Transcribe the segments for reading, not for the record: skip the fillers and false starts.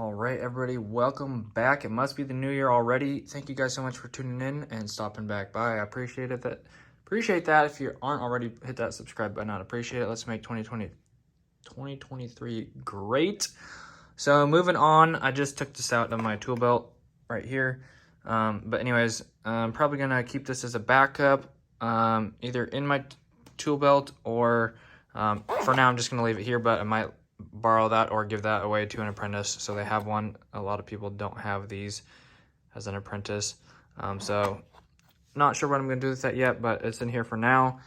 All right, everybody, welcome back. It must be the new year already. Thank you guys so much for tuning in and stopping back by. I appreciate that. If you aren't already, hit that subscribe button. I'd appreciate it. Let's make 2023 great. So moving on, I just took this out of my tool belt right here. But anyways, I'm probably gonna keep this as a backup, either in my tool belt or for now I'm just gonna leave it here, but I might borrow that or give that away to an apprentice so they have one. A lot of people don't have these as an apprentice, so not sure what I'm gonna do with that yet, but it's in here for now.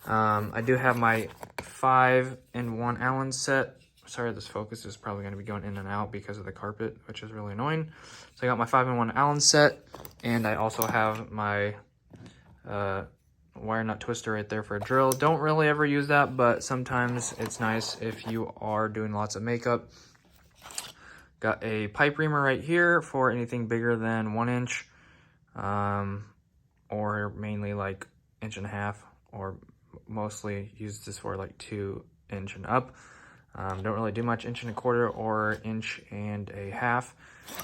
I do have my 5-in-1 Allen set. Sorry, this focus is probably going to be going in and out because of the carpet, which is really annoying. So I got my 5-in-1 Allen set, and I also have my wire nut twister right there for a drill. Don't really ever use that, but sometimes it's nice if you are doing lots of makeup. Got a pipe reamer right here for anything bigger than 1 inch, or mainly like 1.5 inch, or mostly use this for like 2 inch and up. Don't really do much 1.25 or 1.5 inch.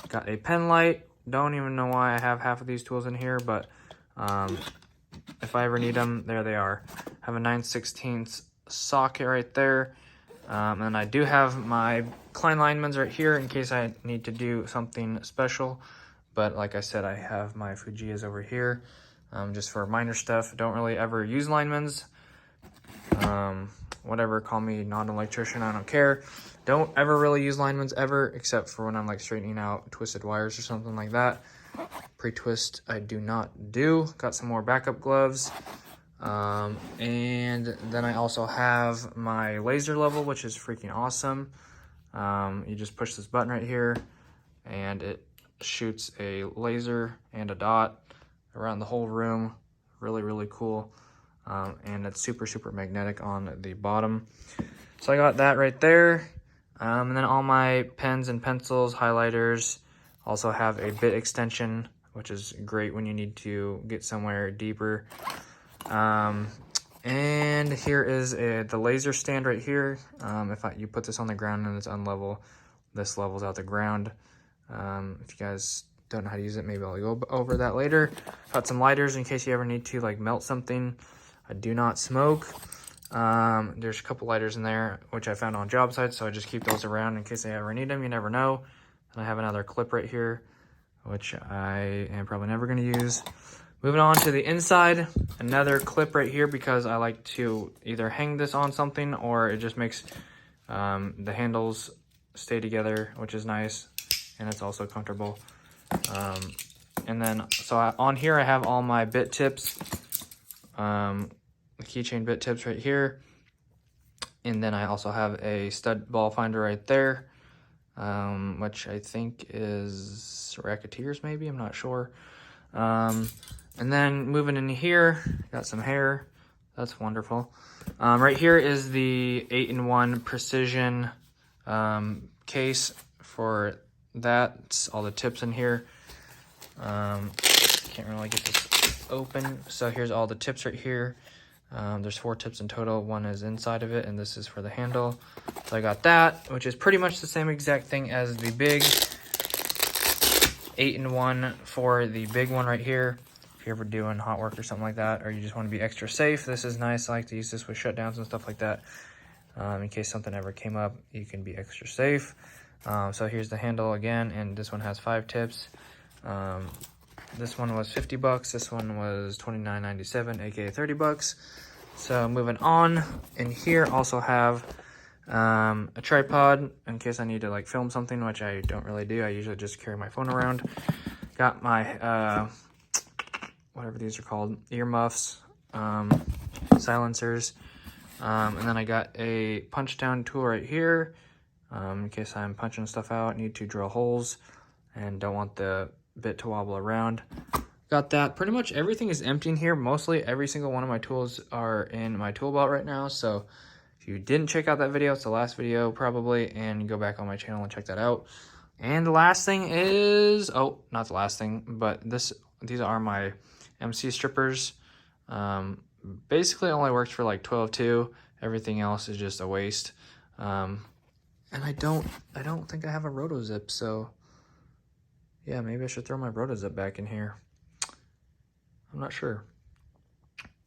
Got a pen light. Don't even know why I have half of these tools in here, but if I ever need them, there they are. Have a 9/16 socket right there. And I do have my Klein linemans right here in case I need to do something special. But like I said, I have my Fujias over here just for minor stuff. Don't really ever use linemans. Whatever, call me not an electrician, I don't care. Don't ever really use linemans ever, except for when I'm like straightening out twisted wires or something like that. Pre-twist I do not do. Got some more backup gloves. And then I also have my laser level, which is freaking awesome. You just push this button right here and it shoots a laser and a dot around the whole room. Really, really cool. And it's super magnetic on the bottom. So I got that right there. And then all my pens and pencils, highlighters, also have a bit extension, which is great when you need to get somewhere deeper. And here is the laser stand right here. If you put this on the ground and it's unlevel, this levels out the ground. If you guys don't know how to use it, maybe I'll go over that later. Got some lighters in case you ever need to like melt something. I do not smoke. There's a couple lighters in there, which I found on job sites, so I just keep those around in case I ever need them. You never know. And I have another clip right here, which I am probably never going to use. Moving on to the inside, another clip right here because I like to either hang this on something or it just makes the handles stay together, which is nice, and it's also comfortable. And then, on here I have all my bit tips. The keychain bit tips right here, and then I also have a stud ball finder right there, which I think is Racketeers maybe, I'm not sure. And then moving in here, got some hair. That's wonderful. Right here is the 8-in-1 precision case for that. It's all the tips in here. Can't really get this open. So here's all the tips right here. There's 4 tips in total. 1 is inside of it, and this is for the handle. So I got that, which is pretty much the same exact thing as the big 8-in-1 for the big one right here. If you're ever doing hot work or something like that, or you just want to be extra safe, this is nice. I like to use this with shutdowns and stuff like that. In case something ever came up, you can be extra safe. So here's the handle again, and this one has 5 tips. This one was $50. This one was $29.97, aka $30. So moving on, in here also have a tripod in case I need to like film something, which I don't really do. I usually just carry my phone around. Got my whatever these are called, earmuffs, silencers, and then I got a punch down tool right here in case I'm punching stuff out, need to drill holes and don't want the bit to wobble around. Got that. Pretty much everything is empty in here. Mostly every single one of my tools are in my tool belt right now. So if you didn't check out that video, it's the last video probably, and go back on my channel and check that out. And the last thing is, oh, not the last thing, but these are my MC strippers. Basically only works for like 12.2. Everything else is just a waste. And I don't think I have a roto-zip, so yeah, maybe I should throw my roto-zip back in here. I'm not sure.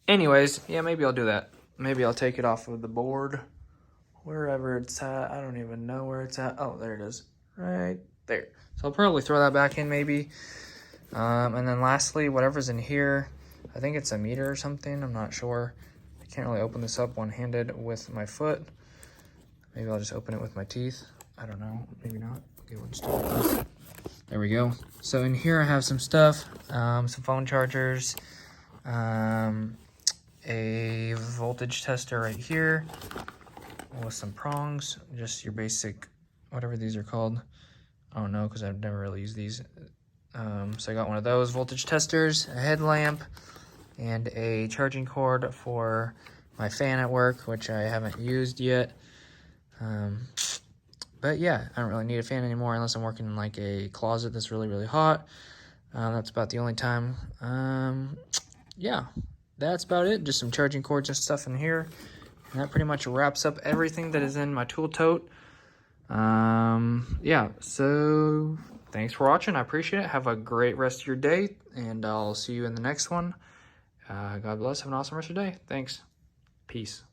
Anyways, yeah, maybe I'll do that. Maybe I'll take it off of the board, wherever it's at. I don't even know where it's at. Oh, there it is, right there. So I'll probably throw that back in maybe. And then lastly, whatever's in here, I think it's a meter or something. I'm not sure. I can't really open this up one-handed with my foot. Maybe I'll just open it with my teeth. I don't know. Maybe not. Okay, we'll just do it like this. There we go. So in here I have some stuff, some phone chargers, a voltage tester right here with some prongs, just your basic, whatever these are called. I don't know because I've never really used these. So I got one of those voltage testers, a headlamp, and a charging cord for my fan at work, which I haven't used yet. But yeah, I don't really need a fan anymore unless I'm working in like a closet that's really, really hot. That's about the only time. Yeah, that's about it. Just some charging cords and stuff in here. And that pretty much wraps up everything that is in my tool tote. Yeah, so thanks for watching. I appreciate it. Have a great rest of your day, and I'll see you in the next one. God bless. Have an awesome rest of your day. Thanks. Peace.